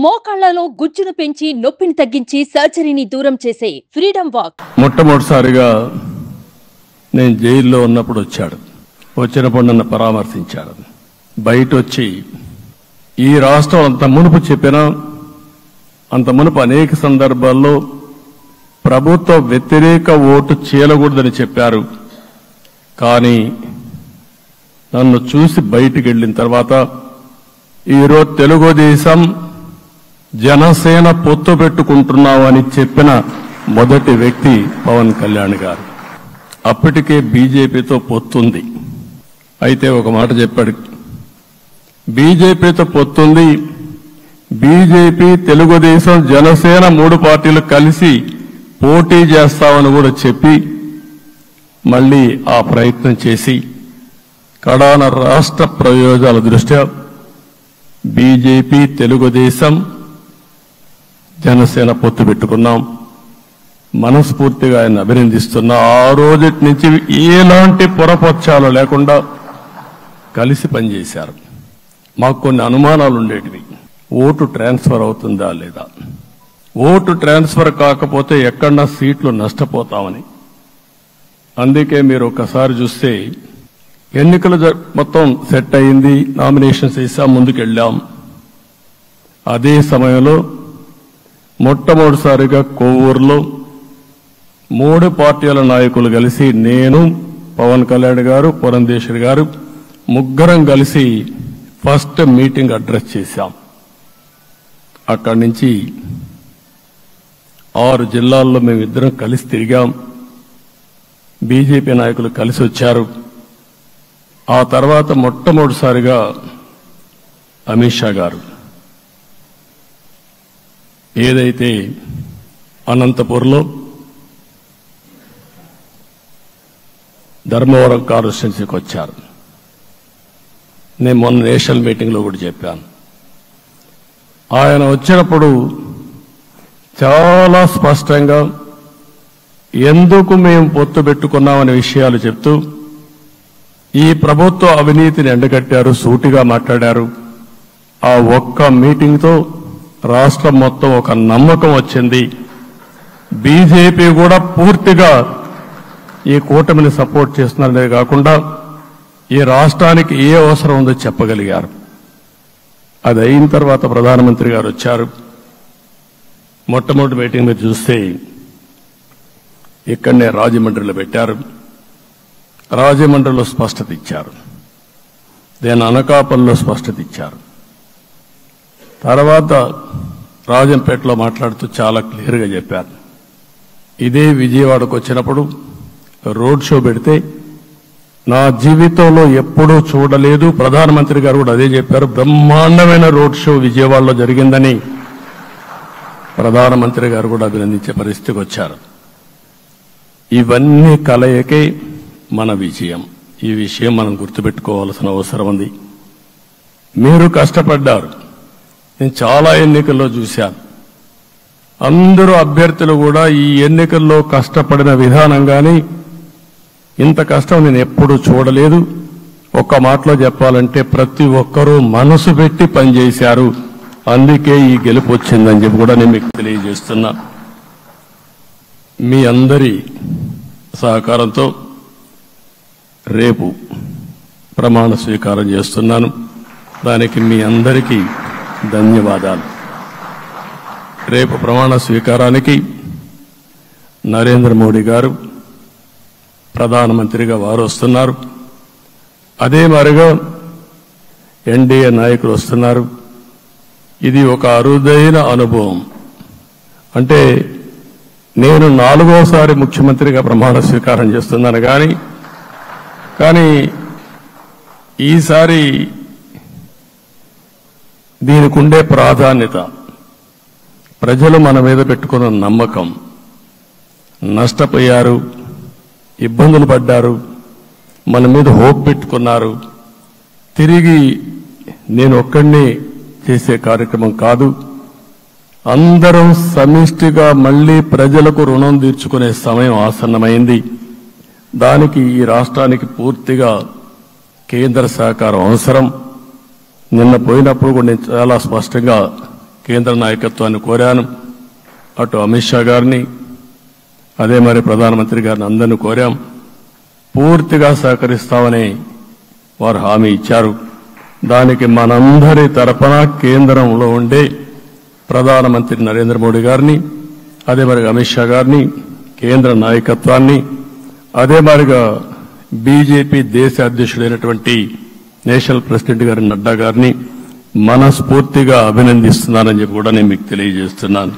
మోకాళ్లలో గుజ్జును పెంచి నొప్పిని తగ్గించి సర్జరీని దూరం చేసే ఫ్రీడమ్ వాక్. మొట్టమొదటిసారిగా నేను జైల్లో ఉన్నప్పుడు వచ్చాడు. వచ్చినప్పుడు నన్ను పరామర్శించాడు. బయట వచ్చి ఈ రాష్ట్రం అంత మునుపు చెప్పినా అంత మునుపు అనేక సందర్భాల్లో ప్రభుత్వ వ్యతిరేక ఓటు చీలకూడదని చెప్పారు. కానీ నన్ను చూసి బయటికి వెళ్ళిన తర్వాత ఈరోజు తెలుగుదేశం జనసేన పొత్తు పెట్టుకుంటున్నామని చెప్పిన మొదటి వ్యక్తి పవన్ కళ్యాణ్ గారు. అప్పటికే బీజేపీతో పొత్తుంది. అయితే ఒక మాట చెప్పాడు, బీజేపీతో పొత్తుంది, బీజేపీ తెలుగుదేశం జనసేన 3 పార్టీలు కలిసి పోటీ చేస్తామని కూడా చెప్పి మళ్లీ ఆ ప్రయత్నం చేసి కడాన రాష్ట్ర ప్రయోజనాల దృష్ట్యా బీజేపీ తెలుగుదేశం జనసేన పొత్తు పెట్టుకున్నాం. మనస్ఫూర్తిగా ఆయన అభినందిస్తున్నా. ఆ రోజు నుంచి ఎలాంటి పొరపక్షాలు లేకుండా కలిసి పనిచేశారు. మాకు కొన్ని అనుమానాలు ఉండేటివి. ఓటు ట్రాన్స్ఫర్ అవుతుందా లేదా, ఓటు ట్రాన్స్ఫర్ కాకపోతే ఎక్కడన్నా సీట్లు నష్టపోతామని. అందుకే మీరు ఒకసారి చూస్తే ఎన్నికలు మొత్తం సెట్ అయింది, నామినేషన్స్ వేసాం, ముందుకెళ్ళాం. అదే సమయంలో మొట్టమొదటిసారిగా కొవ్వూరులో 3 పార్టీల నాయకులు కలిసి, నేను, పవన్ కళ్యాణ్ గారు, పురంధేశ్వరి గారు ముగ్గురం కలిసి ఫస్ట్ మీటింగ్ అడ్రస్ చేశాం. అక్కడి నుంచి 6 జిల్లాల్లో మేమిద్దరం కలిసి తిరిగాం. బీజేపీ నాయకులు కలిసి వచ్చారు. ఆ తర్వాత మొట్టమొదటిసారిగా అమిత్ షా గారు ఏదైతే అనంతపూర్లో ధర్మవరం కాన్స్టిట్యున్సీకి వచ్చారు. నేను మొన్న నేషనల్ మీటింగ్లో కూడా చెప్పాను. ఆయన వచ్చినప్పుడు చాలా స్పష్టంగా ఎందుకు మేము పొత్తు పెట్టుకున్నామనే విషయాలు చెప్తూ ఈ ప్రభుత్వ అవినీతిని ఎండగట్టారు, సూటిగా మాట్లాడారు. ఆ ఒక్క మీటింగ్తో రాష్ట్రం మొత్తం ఒక నమ్మకం వచ్చింది. బీజేపీ కూడా పూర్తిగా ఈ కూటమిని సపోర్ట్ చేస్తున్నారనే కాకుండా ఈ రాష్ట్రానికి ఏ అవసరం ఉందో చెప్పగలిగారు. అది అయిన తర్వాత ప్రధానమంత్రి గారు వచ్చారు. మొట్టమొదటి మీటింగ్ మీరు చూస్తే ఇక్కడనే రాజమండ్రిలో పెట్టారు. రాజమండ్రిలో స్పష్టత ఇచ్చారు, దేని అనకాపల్లిలో స్పష్టత ఇచ్చారు. తర్వాత రాజంపేటలో మాట్లాడుతూ చాలా క్లియర్గా చెప్పారు. ఇదే విజయవాడకు వచ్చినప్పుడు రోడ్ షో పెడితే నా జీవితంలో ఎప్పుడూ చూడలేదు, ప్రధానమంత్రి గారు కూడా అదే చెప్పారు, బ్రహ్మాండమైన రోడ్ షో విజయవాడలో జరిగిందని ప్రధానమంత్రి గారు కూడా అభినందించే పరిస్థితికి వచ్చారు. ఇవన్నీ కలయికే మన విజయం. ఈ విషయం మనం గుర్తుపెట్టుకోవాల్సిన అవసరం ఉంది. మీరు కష్టపడ్డారు. నేను చాలా ఎన్నికల్లో చూశాను. అందరూ అభ్యర్థులు కూడా ఈ ఎన్నికల్లో కష్టపడిన విధానం కానీ ఇంత కష్టం నేను ఎప్పుడూ చూడలేదు. ఒక్క మాటలో చెప్పాలంటే ప్రతి ఒక్కరూ మనసు పెట్టి పనిచేశారు. అందుకే ఈ గెలుపు వచ్చిందని చెప్పి కూడా నేను మీకు తెలియజేస్తున్నా. మీ అందరి సహకారంతో రేపు ప్రమాణ స్వీకారం చేస్తున్నాను. దానికి మీ అందరికీ ధన్యవాదాలు. రేపు ప్రమాణ స్వీకారానికి నరేంద్ర మోడీ గారు ప్రధానమంత్రిగా వారు వస్తున్నారు. అదే మరిగా ఎన్డీఏ నాయకులు వస్తున్నారు. ఇది ఒక అరుదైన అనుభవం. అంటే నేను 4వసారి ముఖ్యమంత్రిగా ప్రమాణ స్వీకారం చేస్తున్నాను. కానీ ఈసారి దీనికి ఉండే ప్రాధాన్యత, ప్రజలు మన మీద పెట్టుకున్న నమ్మకం, నష్టపోయారు, ఇబ్బందులు పడ్డారు, మన మీద హోప్ పెట్టుకున్నారు. తిరిగి నేను ఒక్కడినే చేసే కార్యక్రమం కాదు, అందరం సమిష్టిగా మళ్లీ ప్రజలకు రుణం తీర్చుకునే సమయం ఆసన్నమైంది. దానికి ఈ రాష్ట్రానికి పూర్తిగా కేంద్ర సహకారం అవసరం. నిన్న పోయినప్పుడు కూడా నేను చాలా స్పష్టంగా కేంద్ర నాయకత్వాన్ని కోరాను. అటు అమిత్ షా గారిని, అదే మరి ప్రధానమంత్రి గారిని అందరినీ కోరాం. పూర్తిగా సహకరిస్తామని వారు హామీ ఇచ్చారు. దానికి మనందరి తరపున కేంద్రంలో ఉండే ప్రధానమంత్రి నరేంద్ర మోడీ గారిని, అదే మరి అమిత్ షా గారిని, కేంద్ర నాయకత్వాన్ని, అదే మరిగా బీజేపీ దేశ అధ్యక్షుడైనటువంటి నేషనల్ ప్రెసిడెంట్ గారి నడ్డా గారిని మనస్ఫూర్తిగా అభినందిస్తున్నానని చెప్పి కూడా నేను మీకు తెలియజేస్తున్నాను.